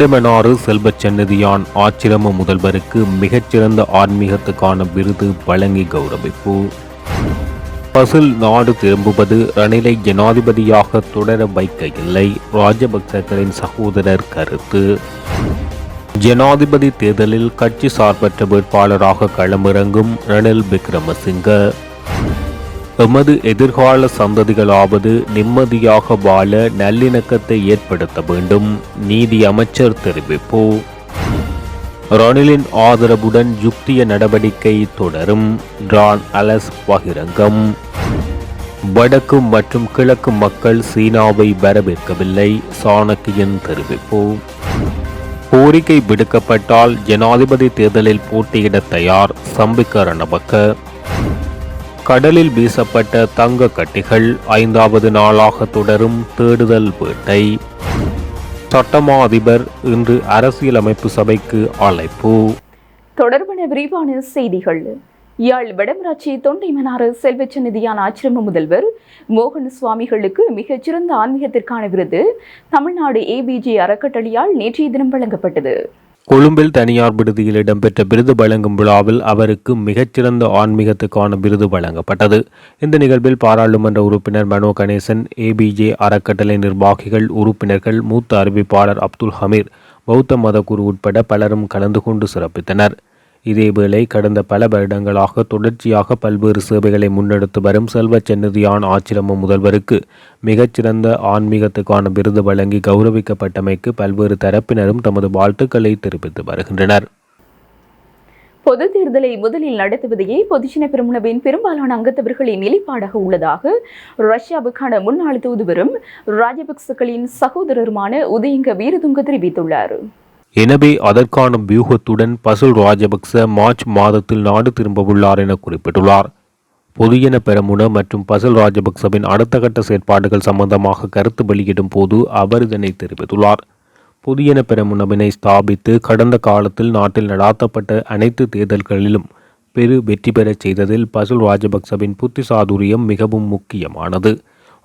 தொண்டைமனாறு செல்வச்சன்னதியான் ஆச்சிரம முதல்வருக்கு மிகச்சிறந்த ஆன்மீகத்துக்கான விருது வழங்கி கௌரவிப்பு. பசில் நாடு திரும்புவது ரணிலை ஜனாதிபதியாக தொடர வைக்க இல்லை, ராஜபக்சகளின் சகோதரர் கருத்து. ஜனாதிபதி தேர்தலில் கட்சி சார்பற்ற வேட்பாளராக களமிறங்கும் ரணில் விக்ரமசிங்க. எமது எதிர்கால சந்ததிகளாவது நிம்மதியாக வாழ நல்லிணக்கத்தை ஏற்படுத்த வேண்டும், நீதி அமைச்சர் தெரிவிப்பு. ரணிலின் ஆதரவுடன் யுக்திய நடவடிக்கை தொடரும், ரான் அலஸ் பகிரங்கம். வடக்கு மற்றும் கிழக்கு மக்கள் சீனாவை வரவேற்கவில்லை, சாணக்கியன் தெரிவிப்பு. கோரிக்கை விடுக்கப்பட்டால் ஜனாதிபதி தேர்தலில் போட்டியிட தயார், சம்பிக்க ரணபக்க. கடலில் வீசப்பட்ட தங்க கட்டிகள் 5வது நாளாக தொடரும் தேடுதல் வேட்டை. சட்டமா அதிபர் இன்று அரசியலமைப்பு சபைக்கு அழைப்பு. தொடர்பான விரிவான செய்திகள். யாழ் வடமராட்சி தொண்டைமனாறு செல்வச்சன்னதியான் ஆச்சிரம முதல்வர் மோகன் சுவாமிகளுக்கு மிகச்சிறந்த ஆன்மீகத்திற்கான விருது தமிழ்நாடு ஏபிஜே அறக்கட்டளையால் நேற்றைய தினம் வழங்கப்பட்டது. கொழும்பில் தனியார் விடுதியில் இடம்பெற்ற விருது வழங்கும் விழாவில் அவருக்கு மிகச்சிறந்த ஆன்மீகத்துக்கான விருது வழங்கப்பட்டது. இந்த நிகழ்வில் பாராளுமன்ற உறுப்பினர் மனோ கணேசன், ஏபிஜே அறக்கட்டளை நிர்வாகிகள், உறுப்பினர்கள், மூத்த அறிவிப்பாளர் அப்துல் ஹமீர், பௌத்த மதகுரு உட்பட பலரும் கலந்து கொண்டு சிறப்பித்தனர். இதேவேளை கடந்த பல வருடங்களாக தொடர்ச்சியாக பல்வேறு சேவைகளை முன்னெடுத்து வரும் செல்வச்சன்னதியான் ஆச்சிரம முதல்வருக்கு மிகச்சிறந்த ஆன்மீகத்துக்கான விருது வழங்கி கௌரவிக்கப்பட்டமைக்கு பல்வேறு தரப்பினரும் தமது வாழ்த்துக்களை தெரிவித்து வருகின்றனர். பொது தேர்தலை முதலில் நடத்துவதையே பொதுஜன பெரமுனவின் பெரும்பாலான அங்கத்தவர்களின் நிலைப்பாடாக உள்ளதாக ரஷ்யாவுக்கான முன்னாள் தூதுவரும் ராஜபக்சகளின் சகோதரருமான உதயங்க வீரதுங்க தெரிவித்துள்ளார். எனவே அதற்கான வியூகத்துடன் பசில் ராஜபக்ச மார்ச் மாதத்தில் நாடு திரும்பவுள்ளார் என குறிப்பிட்டுள்ளார். பொதுஜன பெரமுன மற்றும் பசில் ராஜபக்சவின் அடுத்த கட்ட செயற்பாடுகள் சம்பந்தமாக கருத்து வெளியிடும் போது அவர் இதனை தெரிவித்துள்ளார். பொதுஜன பெரமுனவினை ஸ்தாபித்து கடந்த காலத்தில் நாட்டில் நடாத்தப்பட்ட அனைத்து தேர்தல்களிலும் பெரு வெற்றி பெறச் செய்ததில் பசில் ராஜபக்சவின் புத்தி சாதுரியம் மிகவும் முக்கியமானது.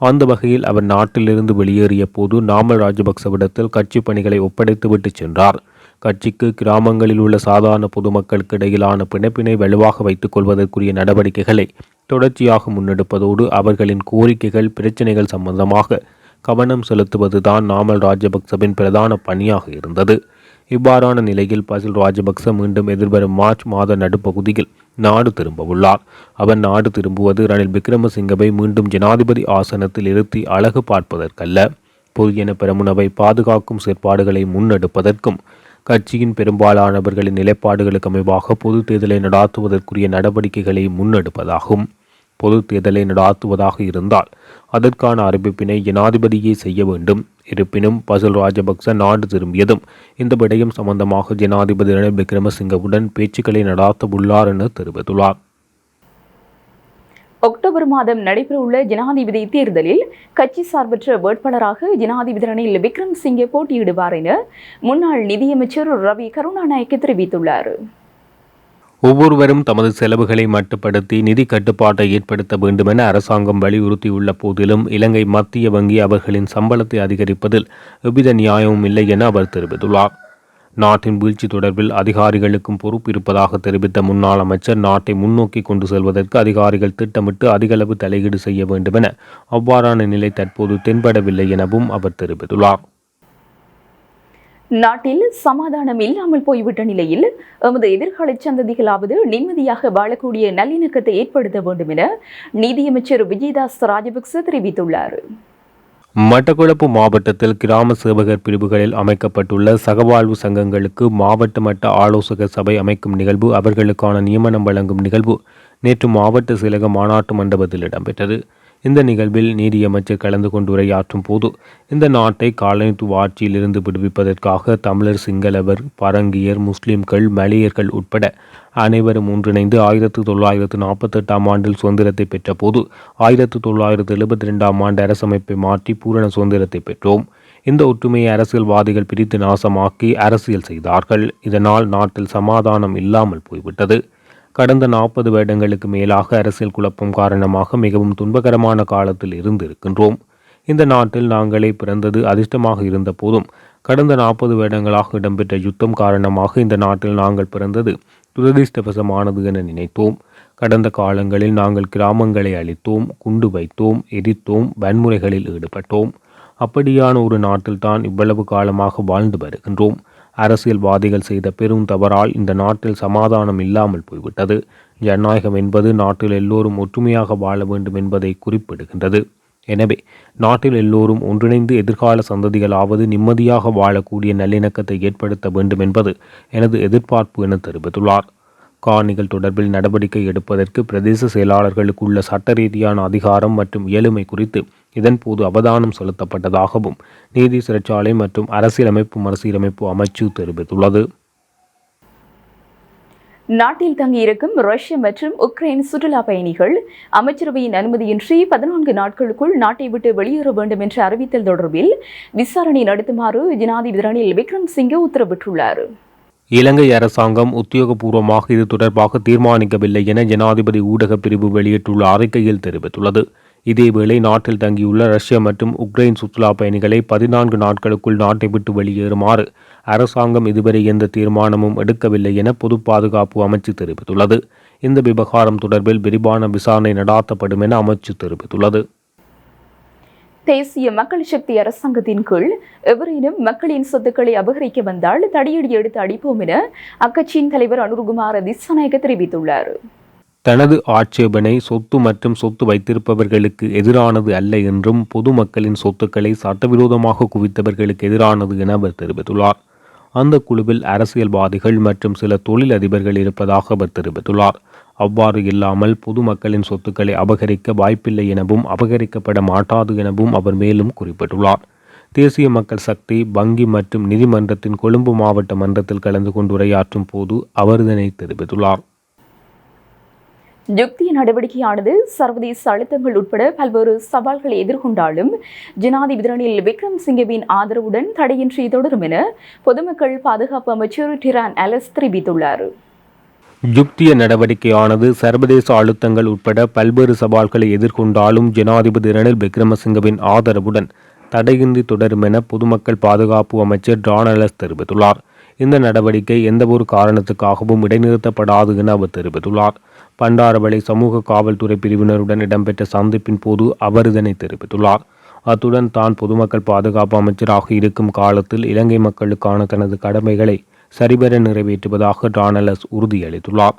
அந்த வகையில் அவர் நாட்டிலிருந்து வெளியேறிய போது நாமல் ராஜபக்சவிடத்தில் கட்சி பணிகளை ஒப்படைத்துவிட்டு சென்றார். கட்சிக்கு கிராமங்களில் உள்ள சாதாரண பொதுமக்களுக்கு இடையிலான பிணைப்பினை வலுவாக வைத்துக் கொள்வதற்குரிய நடவடிக்கைகளை தொடர்ச்சியாக முன்னெடுப்பதோடு அவர்களின் கோரிக்கைகள், பிரச்சினைகள் சம்பந்தமாக கவனம் செலுத்துவதுதான் நாமல் ராஜபக்சவின் பிரதான பணியாக இருந்தது. இவ்வாறான நிலையில் பசில் ராஜபக்ச மீண்டும் எதிர்வரும் மார்ச் மாத நடுப்பகுதியில் நாடு திரும்பவுள்ளார். அவர் நாடு திரும்புவது ரணில் விக்ரமசிங்கவை மீண்டும் ஜனாதிபதி ஆசனத்தில் இருத்தி அழகு பார்ப்பதற்கல்ல, பொதுஜன பெரமுனவை பாதுகாக்கும் செயற்பாடுகளை முன்னெடுப்பதற்கும் கட்சியின் பெரும்பாலானவர்களின் நிலைப்பாடுகளுக்கு அமைவாக பொது தேர்தலை நடாத்துவதற்குரிய நடவடிக்கைகளை முன்னெடுப்பதாகும். பொது தேர்தலை நடாத்துவதாக இருந்தால் அதற்கான அறிவிப்பினை ஜனாதிபதியே செய்ய வேண்டும். இருப்பினும் பசில் ராஜபக்ச நாடு திரும்பியதும் இந்த விடயம் சம்பந்தமாக ஜனாதிபதி ரணில் விக்ரமசிங்கவுடன் பேச்சுக்களை நடாத்த உள்ளார் என தெரிவித்துள்ளார். அக்டோபர் மாதம் நடைபெறவுள்ள ஜனாதிபதி தேர்தலில் கட்சி சார்பற்ற வேட்பாளராக ஜனாதிபதி ரணில் விக்ரமசிங்கே போட்டியிடுவார் என முன்னாள் நிதியமைச்சர் ரவி கருணாநாயக்க தெரிவித்துள்ளார். ஒவ்வொருவரும் தமது செலவுகளை மட்டுப்படுத்தி நிதி கட்டுப்பாட்டை ஏற்படுத்த வேண்டுமென அரசாங்கம் வலியுறுத்தியுள்ள போதிலும் இலங்கை மத்திய வங்கி அவர்களின் சம்பளத்தை அதிகரிப்பதில் எவ்வித நியாயமும் இல்லை என அவர் தெரிவித்துள்ளார். நாட்டின் வீழ்ச்சி தொடர்பில் அதிகாரிகளுக்கும் பொறுப்பு இருப்பதாக தெரிவித்த முன்னாள் அமைச்சர், நாட்டை முன்னோக்கி கொண்டு செல்வதற்கு அதிகாரிகள் திட்டமிட்டு அதிகளவு தலையீடு செய்ய வேண்டுமென அவ்வாறான நிலை தற்போது தென்படவில்லை எனவும் அவர் தெரிவித்துள்ளார். நாட்டில் சமாதானம் இல்லாமல் போய்விட்ட நிலையில் எமது எதிர்கால சந்ததிகளாவது நிம்மதியாக வாழக்கூடிய நல்லிணக்கத்தை ஏற்படுத்த வேண்டும் என நீதியமைச்சர் விஜயதாஸ் ராஜபக்ச தெரிவித்துள்ளார். மட்டக்களப்பு மாவட்டத்தில் கிராம சேவகர் பிரிவுகளில் அமைக்கப்பட்டுள்ள சகவாழ்வு சங்கங்களுக்கு மாவட்ட மட்ட ஆலோசகர் சபை அமைக்கும் நிகழ்வு, அவர்களுக்கான நியமனம் வழங்கும் நிகழ்வு நேற்று மாவட்ட செயலக மாநாட்டு மண்டபத்தில் இடம்பெற்றது. இந்த நிகழ்வில் நீதியமைச்சர் கலந்து கொண்டு உரையாற்றும் போது, இந்த நாட்டை காலனித்துவ ஆட்சியிலிருந்து விடுவிப்பதற்காக தமிழர், சிங்களவர், பரங்கியர், முஸ்லிம்கள், மலையர்கள் உட்பட அனைவரும் ஒன்றிணைந்து 1948 ஆண்டில் சுதந்திரத்தை பெற்ற போது 1972 ஆண்டு அரசமைப்பை மாற்றி பூரண சுதந்திரத்தை பெற்றோம். இந்த ஒற்றுமையை அரசியல்வாதிகள் பிரித்து நாசமாக்கி அரசியல் செய்தார்கள். இதனால் நாட்டில் சமாதானம் இல்லாமல் போய்விட்டது. கடந்த 40 வருடங்களுக்கு மேலாக அரசியல் குழப்பம் காரணமாக மிகவும் துன்பகரமான காலத்தில் இருந்திருக்கின்றோம். இந்த நாட்டில் நாங்களே பிறந்தது அதிர்ஷ்டமாக இருந்த போதும் கடந்த 40 வருடங்களாக இடம்பெற்ற யுத்தம் காரணமாக இந்த நாட்டில் நாங்கள் பிறந்தது துரதிர்ஷ்டவசமானது என நினைத்தோம். கடந்த காலங்களில் நாங்கள் கிராமங்களை அழித்தோம், குண்டு வைத்தோம், எரித்தோம், வன்முறைகளில் ஈடுபட்டோம். அப்படியான ஒரு நாட்டில் தான் இவ்வளவு காலமாக வாழ்ந்து வருகின்றோம். அரசியல்வாதிகள் செய்த பெரும் தவறால் இந்த நாட்டில் சமாதானம் இல்லாமல் போய்விட்டது. ஜனநாயகம் என்பது நாட்டில் எல்லோரும் ஒற்றுமையாக வாழ வேண்டும் என்பதை குறிப்பிடுகின்றது. எனவே நாட்டில் எல்லோரும் ஒன்றிணைந்து எதிர்கால சந்ததிகளாவது நிம்மதியாக வாழக்கூடிய நல்லிணக்கத்தை ஏற்படுத்த வேண்டும் என்பது எனது எதிர்பார்ப்பு என தெரிவித்துள்ளார். காணிகள் தொடர்பில் நடவடிக்கை எடுப்பதற்கு பிரதேச செயலாளர்களுக்கு உள்ள சட்ட ரீதியான அதிகாரம் மற்றும் இயலுமை குறித்து இதன்போது அவதானம் செலுத்தப்பட்டதாகவும் நீதி சிறைச்சாலை மற்றும் அரசியலமைப்பு மறுசீரமைப்பு அமைச்சு தெரிவித்துள்ளது. நாட்டில் தங்கியிருக்கும் ரஷ்ய மற்றும் உக்ரைன் சுற்றுலா பயணிகள் அமைச்சரவையின் அனுமதியின்றி 14 நாட்களுக்குள் நாட்டை விட்டு வெளியேற வேண்டும் என்ற அறிவித்தல் தொடர்பில் விசாரணை நடத்துமாறு ஜனாதிபதி ரணில் விக்ரமசிங்கே உத்தரவிட்டுள்ளார். இலங்கை அரசாங்கம் உத்தியோகபூர்வமாக இது தொடர்பாக தீர்மானிக்கவில்லை என ஜனாதிபதி ஊடக பிரிவு வெளியிட்டுள்ள அறிக்கையில் தெரிவித்துள்ளது. இதேவேளை நாட்டில் தங்கியுள்ள ரஷ்யா மற்றும் உக்ரைன் சுற்றுலா பயணிகளை 14 நாட்களுக்குள் நாட்டை விட்டு வெளியேறுமாறு அரசாங்கம் இதுவரை எந்த தீர்மானமும் எடுக்கவில்லை என பொது பாதுகாப்பு அமைச்சு தெரிவித்துள்ளது. இந்த விவகாரம் தொடர்பில் விரிவான விசாரணை நடாத்தப்படும் என அமைச்சு தெரிவித்துள்ளது. தேசிய மக்கள் சக்தி அரசாங்கத்தின் கீழ் எவரேனும் மக்களின் சொத்துக்களை அபகரிக்க வந்தால் தடியடி எடுத்து அடிப்போம் என அக்கட்சியின் தலைவர் அனுருகுமார திசாநாயக்க தெரிவித்துள்ளார். தனது ஆட்சேபனை சொத்து மற்றும் சொத்து வைத்திருப்பவர்களுக்கு எதிரானது அல்ல என்றும் பொதுமக்களின் சொத்துக்களை சட்டவிரோதமாக குவித்தவர்களுக்கு எதிரானது என அவர் தெரிவித்துள்ளார். அந்த குழுவில் அரசியல்வாதிகள் மற்றும் சில தொழில் அதிபர்கள் இருப்பதாக அவர் தெரிவித்துள்ளார். அவ்வாறு இல்லாமல் பொதுமக்களின் சொத்துக்களை அபகரிக்க வாய்ப்பில்லை எனவும் அபகரிக்கப்பட மாட்டாது எனவும் அவர் மேலும் குறிப்பிட்டுள்ளார். தேசிய மக்கள் சக்தி வங்கி மற்றும் நீதிமன்றத்தின் கொழும்பு மாவட்ட மன்றத்தில் கலந்து கொண்டு உரையாற்றும் போது அவர் இதனை தெரிவித்துள்ளார். யுக்திய நடவடிக்கையானது சர்வதேச அழுத்தங்கள் உட்பட பல்வேறு சவால்களை எதிர்கொண்டாலும் ஜனாதிபதி ரணில் விக்ரமசிங்கவின் ஆதரவுடன் தடையின்றி தொடரும் என பொதுமக்கள் பாதுகாப்பு அமைச்சர் டிரான் அலஸ் தெரிவித்துள்ளார். யுக்திய நடவடிக்கையானது சர்வதேச அழுத்தங்கள் உட்பட பல்வேறு சவால்களை எதிர்கொண்டாலும் ஜனாதிபதி ரணில் விக்ரமசிங்கவின் ஆதரவுடன் தடையின்றி தொடரும் என பொதுமக்கள் பாதுகாப்பு அமைச்சர் டிரான் அலஸ் தெரிவித்துள்ளார். இந்த நடவடிக்கை எந்தவொரு காரணத்துக்காகவும் இடைநிறுத்தப்படாது என அவர் தெரிவித்துள்ளார். பண்டாரவளை சமூக காவல்துறை பிரிவினருடன் இடம்பெற்ற சந்திப்பின் போது அவர் இதனை தெரிவித்துள்ளார். அத்துடன் தான் பொதுமக்கள் பாதுகாப்பு அமைச்சராக இருக்கும் காலத்தில் இலங்கை மக்களுக்கான தனது கடமைகளை சரிவர நிறைவேற்றுவதாக டானலஸ் உறுதியளித்துள்ளார்.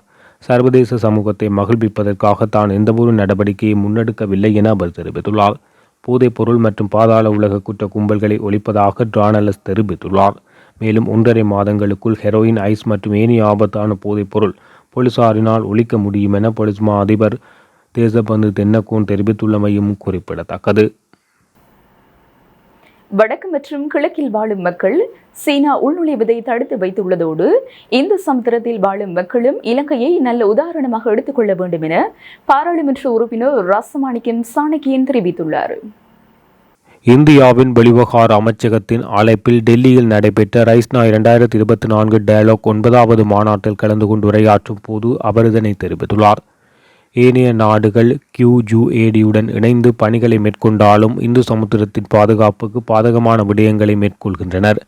சர்வதேச சமூகத்தை மகிழ்விப்பதற்காக தான் எந்தவொரு நடவடிக்கையை முன்னெடுக்கவில்லை என அவர் தெரிவித்துள்ளார். போதைப் பொருள் மற்றும் பாதாள உலக குற்ற கும்பல்களை ஒழிப்பதாக டானலஸ் தெரிவித்துள்ளார். மேலும் 1.5 மாதங்களுக்குள் ஹெரோயின், ஐஸ் மற்றும் ஏனைய ஆபத்தான போதைப் பொருள் போலீசாரினால் ஒழிக்க முடியும் என போலீஸ் மா அதிபர் தேசபந்து தென்னகோன் தெரிவித்துள்ளமையும் குறிப்பிடத்தக்கது. வடக்கு மற்றும் கிழக்கில் வாழும் மக்கள் சீனா உள்நுழைவதை தடுத்து வைத்துள்ளதோடு இந்து சமுத்திரத்தில் வாழும் மக்களும் இலங்கையை நல்ல உதாரணமாக எடுத்துக்கொள்ள வேண்டும் என பாராளுமன்ற உறுப்பினர் ராசமாணிக்கம் சாணக்கியன் தெரிவித்துள்ளார். இந்தியாவின் வெளிவகார அமைச்சகத்தின் அழைப்பில் டெல்லியில் நடைபெற்ற ரைஸ்னா 2024 டயலாக் 9வது மாநாட்டில் கலந்து கொண்டு உரையாற்றும் போது அவர் இதனை தெரிவித்துள்ளார். ஏனைய நாடுகள் QUADயுடன் இணைந்து பணிகளை மேற்கொண்டாலும் இந்து சமுத்திரத்தின் பாதுகாப்புக்கு பாதகமான விடயங்களை மேற்கொள்கின்றனர்.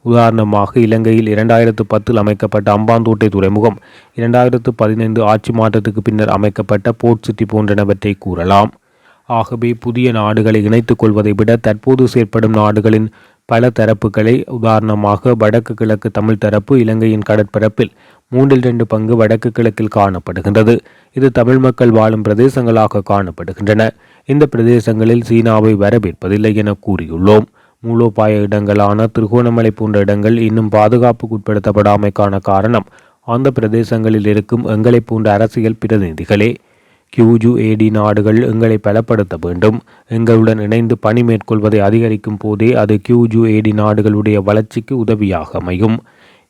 உதாரணமாக இலங்கையில் 2010 அமைக்கப்பட்ட அம்பாந்தோட்டை துறைமுகம், 2015 ஆட்சி மாற்றத்துக்கு பின்னர் அமைக்கப்பட்ட போர்ட் சிட்டி போன்றனவற்றை கூறலாம். ஆகவே புதிய நாடுகளை இணைத்துக் கொள்வதை விட தற்போது செயற்படும் நாடுகளின் பல தரப்புகளை, உதாரணமாக வடக்கு கிழக்கு தமிழ் தரப்பு இலங்கையின் கடற்பரப்பில் 2/3 பங்கு வடக்கு கிழக்கில் காணப்படுகின்றது. இது தமிழ் மக்கள் வாழும் பிரதேசங்களாக காணப்படுகின்றன. இந்த பிரதேசங்களில் சீனாவை வரவேற்பதில்லை என கூறியுள்ளோம். மூலோபாய இடங்களான திருகோணமலை போன்ற இடங்கள் இன்னும் பாதுகாப்புக்கு உட்படுத்தப்படாமைக்கான காரணம் அந்த பிரதேசங்களில் இருக்கும் எங்களை போன்ற அரசியல் பிரதிநிதிகளே. QUAD நாடுகள் எங்களை பலப்படுத்த வேண்டும். எங்களுடன் இணைந்து பணி மேற்கொள்வதை அதிகரிக்கும் போதே அது QUAD நாடுகளுடைய வளர்ச்சிக்கு உதவியாக அமையும்.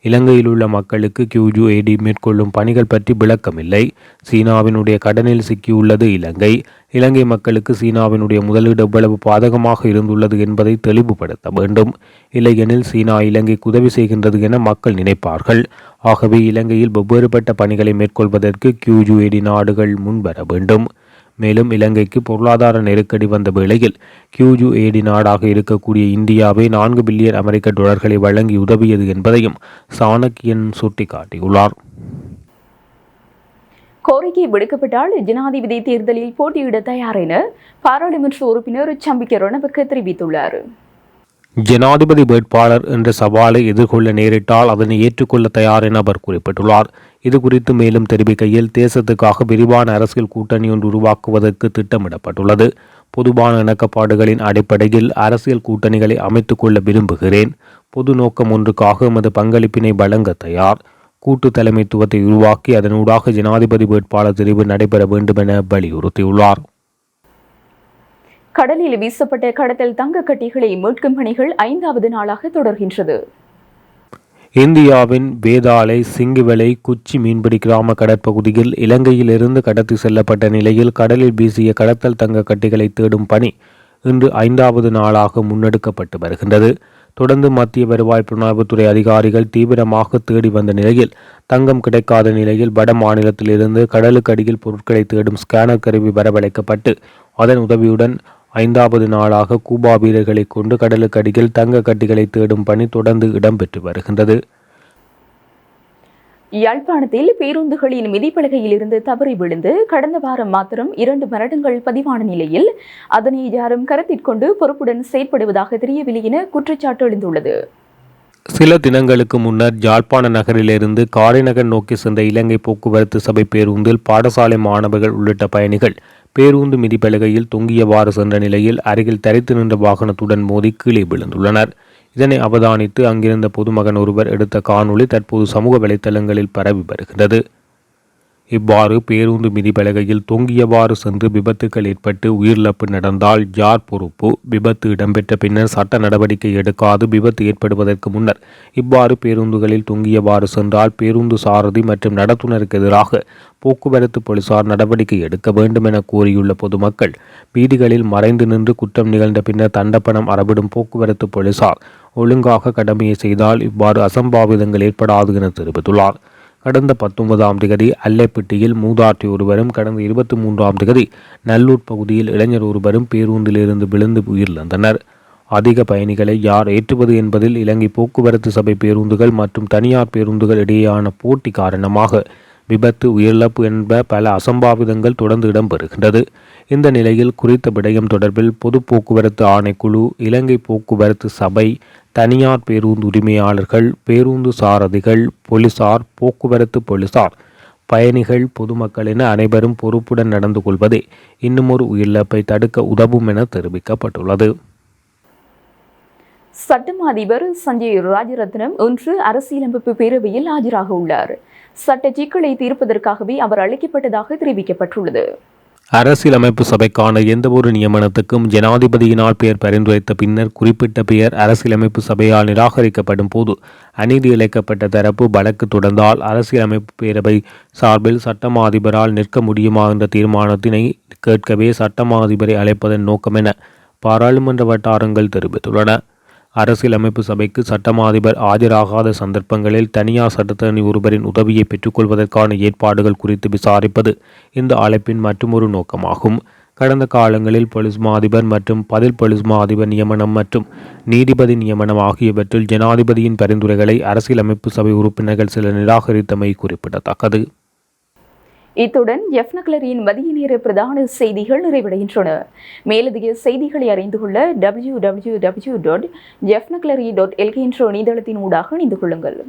இலங்கையில் உள்ள மக்களுக்கு QUAD மேற்கொள்ளும் பணிகள் பற்றி விளக்கமில்லை. சீனாவினுடைய கடனில் சிக்கியுள்ளது இலங்கை. இலங்கை மக்களுக்கு சீனாவினுடைய முதலீடு எவ்வளவு பாதகமாக இருந்துள்ளது என்பதை தெளிவுபடுத்த வேண்டும். இல்லையெனில் சீனா இலங்கைக்கு உதவி செய்கின்றது என மக்கள் நினைப்பார்கள். ஆகவே இலங்கையில் வெவ்வேறுபட்ட பணிகளை மேற்கொள்வதற்கு QUAD நாடுகள் முன்வர வேண்டும். மேலும் இலங்கைக்கு பொருளாதார நெருக்கடி வந்த வேளையில் QUAD நாடாக இருக்கக்கூடிய இந்தியாவை 4 பில்லியன் அமெரிக்க டாலர்களை வழங்கி உதவியது என்பதையும் சாணக்கியன் சுட்டிக்காட்டியுள்ளார். கோரிக்கை விடுக்கப்பட்டால் ஜனாதிபதி தேர்தலில் போட்டியிட தயார் என பாராளுமன்ற உறுப்பினர் சம்பிக்க ரணவக்க தெரிவித்துள்ளார். ஜனாதிபதி வேட்பாளர் என்ற சவாலை எதிர்கொள்ள நேரிட்டால் அதனை ஏற்றுக்கொள்ள தயார் என அவர் குறிப்பிட்டுள்ளார். இது குறித்து மேலும் தெரிவிக்கையில், தேசத்துக்காக விரிவான அரசியல் கூட்டணி ஒன்று உருவாக்குவதற்கு திட்டமிடப்பட்டுள்ளது. பொதுவான இணக்கப்பாடுகளின் அடிப்படையில் அரசியல் கூட்டணிகளை அமைத்துக் கொள்ள விரும்புகிறேன். பொது நோக்கம் ஒன்றுக்காக எமது பங்களிப்பினை வழங்க தயார். கூட்டு தலைமைத்துவத்தை உருவாக்கி அதனூடாக ஜனாதிபதி வேட்பாளர் தெரிவு நடைபெற வேண்டும் என வலியுறுத்தியுள்ளார். கடலில் வீசப்பட்ட கடத்தல் தங்க கட்டிகளை மீட்கும் பணிகள் 5வது நாளாக தொடர்கின்றது. இந்தியாவின் வேதாளை, சிங்குவலை, குச்சி மீன்பிடி கிராம கடற்பகுதியில் இலங்கையில் இருந்து கடத்தி செல்லப்பட்ட நிலையில் கடலில் வீசிய கடத்தல் தங்க கட்டிகளை தேடும் பணி இன்று 5வது நாளாக முன்னெடுக்கப்பட்டு வருகின்றது. தொடர்ந்து மத்திய வருவாய் புலனாய்வுத்துறை அதிகாரிகள் தீவிரமாக தேடி வந்த நிலையில் தங்கம் கிடைக்காத நிலையில் வட மாநிலத்திலிருந்து கடலுக்கு அடியில் பொருட்களை தேடும் ஸ்கேனர் கருவி வரவழைக்கப்பட்டு அதன் உதவியுடன் 5வது நாளாக கூபா வீரர்களை கொண்டு கடலுக்கு அடியில் தங்க கட்டிகளை தேடும் பணி தொடர்ந்து இடம்பெற்று வருகின்றது. யாழ்ப்பாணத்தில் பேருந்துகளின் மிதிப்பலகையில் இருந்து தவறி விழுந்து கடந்த வாரம் மாத்திரம் 2 மரணங்கள் பதிவான நிலையில் அதனை யாரும் கருத்திற்கொண்டு பொறுப்புடன் செயற்படுவதாக தெரியவில்லை என குற்றச்சாட்டு எழுந்துள்ளது. சில தினங்களுக்கு முன்னர் யாழ்ப்பாண நகரிலிருந்து காரைநகர் நோக்கி சென்ற இலங்கை போக்குவரத்து சபை பேருந்தில் பாடசாலை மாணவர்கள் உள்ளிட்ட பயணிகள் பேருந்து மிதிப்பலகையில் தொங்கியவாறு சென்ற நிலையில் அருகில் தரித்து நின்ற வாகனத்துடன் மோதி கீழே விழுந்துள்ளனர். இதனை அவதானித்து அங்கிருந்த பொதுமகன் ஒருவர் எடுத்த காணொளி தற்போது சமூக வலைத்தளங்களில் பரவி வருகிறது. இவ்வாறு பேருந்து மிதிப்பலகையில் தொங்கியவாறு சென்று விபத்துக்கள் ஏற்பட்டு உயிரிழப்பு நடந்தால் யார் பொறுப்பு? விபத்து இடம்பெற்ற பின்னர் சட்ட நடவடிக்கை எடுக்காது விபத்து ஏற்படுவதற்கு முன்னர் இவ்வாறு பேருந்துகளில் தொங்கியவாறு சென்றால் பேருந்து சாரதி மற்றும் நடத்துனருக்கு எதிராக போக்குவரத்து போலீசார் நடவடிக்கை எடுக்க வேண்டும் என கோரியுள்ள பொதுமக்கள் வீதிகளில் மறைந்து நின்று குற்றம் நிகழ்ந்த பின்னர் தண்டப்பணம் அறவிடும் போக்குவரத்து போலீசார் ஒழுங்காக கடமையை செய்தால் இவ்வாறு அசம்பாவிதங்கள் ஏற்படாது என தெரிவித்துள்ளார். கடந்த 19ஆம் தேதி அல்லைப்பட்டியில் மூதாட்டி ஒருவரும், கடந்த 23ஆம் தேதி நல்லூர் பகுதியில் இளைஞர் ஒருவரும் பேருந்திலிருந்து விழுந்து உயிரிழந்தனர். அதிக பயணிகளை யார் ஏற்றுவது என்பதில் இலங்கை போக்குவரத்து சபை பேருந்துகள் மற்றும் தனியார் பேருந்துகள் இடையேயான போட்டி காரணமாக விபத்து, உயிரிழப்பு என்ப பல அசம்பாவிதங்கள் தொடர்ந்து இடம்பெறுகின்றது. இந்த நிலையில் குறித்த விடயம் தொடர்பில் பொது போக்குவரத்து ஆணைக்குழு, இலங்கை போக்குவரத்து சபை, தனியார் பேருந்து உரிமையாளர்கள், பேருந்து சாரதிகள், போலீசார், போக்குவரத்து போலீசார், பயணிகள், பொதுமக்கள் என அனைவரும் பொறுப்புடன் நடந்து கொள்வதே இன்னுமொரு உயிரிழப்பை தடுக்க உதவும் என தெரிவிக்கப்பட்டுள்ளது. சட்டம் அதிபர் சஞ்சய் ராஜரத்னம் இன்று அரசியலமைப்பு பேரவையில் ஆஜராக உள்ளார். சட்ட சிக்கலை தீர்ப்பதற்காகவே அவர் அழைக்கப்பட்டதாக தெரிவிக்கப்பட்டுள்ளது. அரசியலமைப்பு சபைக்கான எந்தவொரு நியமனத்துக்கும் ஜனாதிபதியினால் பெயர் பரிந்துரைத்த பின்னர் குறிப்பிட்ட பெயர் அரசியலமைப்பு சபையால் நிராகரிக்கப்படும் போது அநீதி இழைக்கப்பட்ட தரப்பு வழக்கு தொடர்ந்தால் அரசியலமைப்பு பேரவை சார்பில் சட்டமா அதிபரால் நிற்க முடியுமா என்ற தீர்மானத்தினை கேட்கவே சட்டமா அதிபரை அழைப்பதன் நோக்கம் என பாராளுமன்ற வட்டாரங்கள் தெரிவித்துள்ளன. அரசியலமைப்பு சபைக்கு சட்டமா அதிபர் ஆஜராகாத சந்தர்ப்பங்களில் தனியார் சட்டத்தரணி ஒருவரின் உதவியை பெற்றுக்கொள்வதற்கான ஏற்பாடுகள் குறித்து விசாரிப்பது இந்த அழைப்பின் மற்றொரு நோக்கமாகும். கடந்த காலங்களில் போலீஸ் மா அதிபர் மற்றும் பதில் போலீஸ் மா அதிபர் நியமனம் மற்றும் நீதிபதி நியமனம் ஆகியவற்றில் ஜனாதிபதியின் பரிந்துரைகளை அரசியலமைப்பு சபை உறுப்பினர்கள் சிலர் நிராகரித்தமை குறிப்பிடத்தக்கது. இத்துடன் எஃப்னக்லரியின் மதிய நேர பிரதான செய்திகள் நிறைவடைகின்றன. மேலதிக செய்திகளை அறிந்து கொள்ள www.jefnaclery.lk என்ற இணையதளத்தின் ஊடாக இணைந்து கொள்ளுங்கள்.